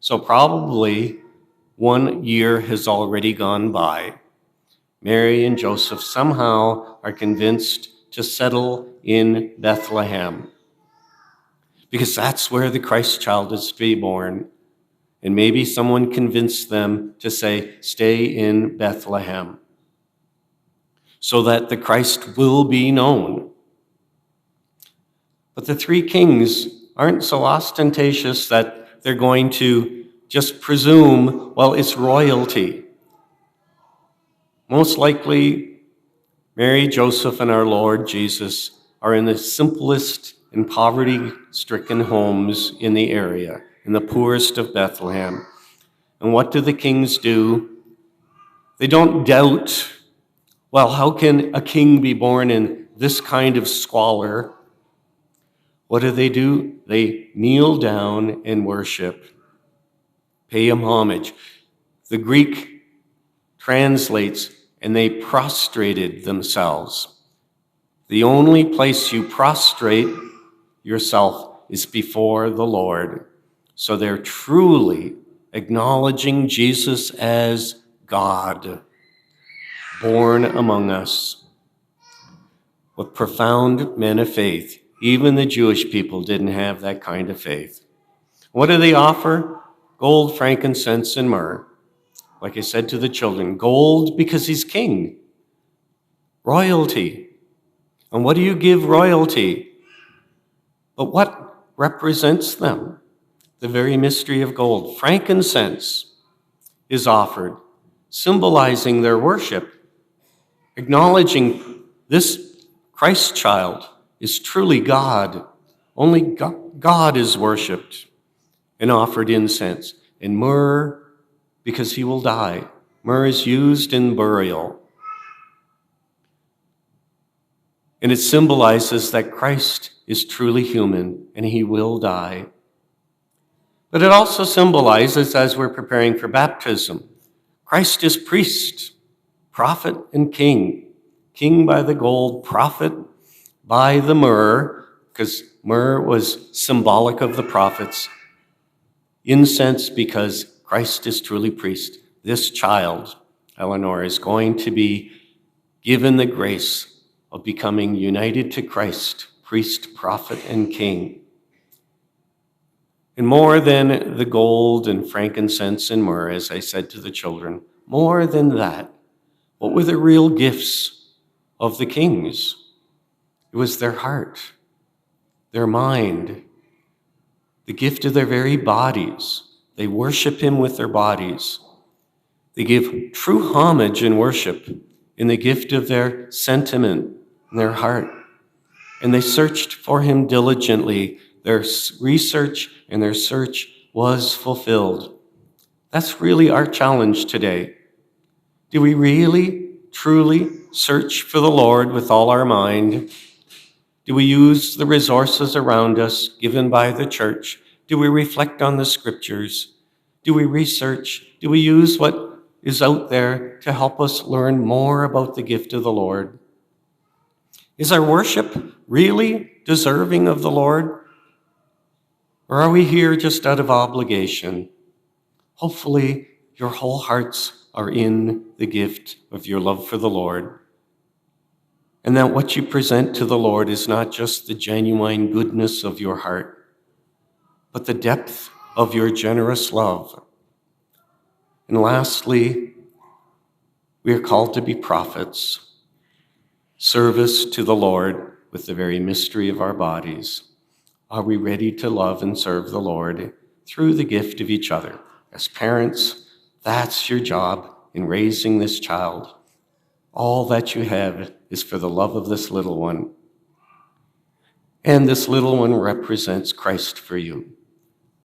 So probably 1 year has already gone by. Mary and Joseph somehow are convinced to settle in Bethlehem because that's where the Christ child is to be born. And maybe someone convinced them to say, stay in Bethlehem so that the Christ will be known. But the three kings aren't so ostentatious that they're going to just presume, well, it's royalty. Most likely, Mary, Joseph, and our Lord Jesus are in the simplest and poverty-stricken homes in the area, in the poorest of Bethlehem. And what do the kings do? They don't doubt, well, how can a king be born in this kind of squalor? What do? They kneel down and worship, pay him homage. The Greek translates, and they prostrated themselves. The only place you prostrate yourself is before the Lord. So they're truly acknowledging Jesus as God, born among us. With profound men of faith. Even the Jewish people didn't have that kind of faith. What do they offer? Gold, frankincense, and myrrh. Like I said to the children, gold because he's king. Royalty. And what do you give royalty? But what represents them? The very mystery of gold. Frankincense is offered, symbolizing their worship, acknowledging this Christ child is truly God. Only God is worshipped and offered incense. And myrrh, because he will die. Myrrh is used in burial. And it symbolizes that Christ is truly human and he will die. But it also symbolizes, as we're preparing for baptism, Christ is priest, prophet, and king. King by the gold, prophet by the myrrh, because myrrh was symbolic of the prophets. Incense because Christ is truly priest. This child, Eleanor, is going to be given the grace of becoming united to Christ, priest, prophet, and king. And more than the gold and frankincense and myrrh, as I said to the children, more than that, what were the real gifts of the kings? It was their heart, their mind, the gift of their very bodies. They worship him with their bodies. They give true homage and worship in the gift of their sentiment and their heart. And they searched for him diligently. Their research and their search was fulfilled. That's really our challenge today. Do we really, truly search for the Lord with all our mind? Do we use the resources around us given by the church? Do we reflect on the scriptures? Do we research? Do we use what is out there to help us learn more about the gift of the Lord? Is our worship really deserving of the Lord? Or are we here just out of obligation? Hopefully, your whole hearts are in the gift of your love for the Lord. And that what you present to the Lord is not just the genuine goodness of your heart, but the depth of your generous love. And lastly, we are called to be prophets, service to the Lord with the very mystery of our bodies. Are we ready to love and serve the Lord through the gift of each other? As parents, that's your job in raising this child. All that you have is for the love of this little one. And this little one represents Christ for you.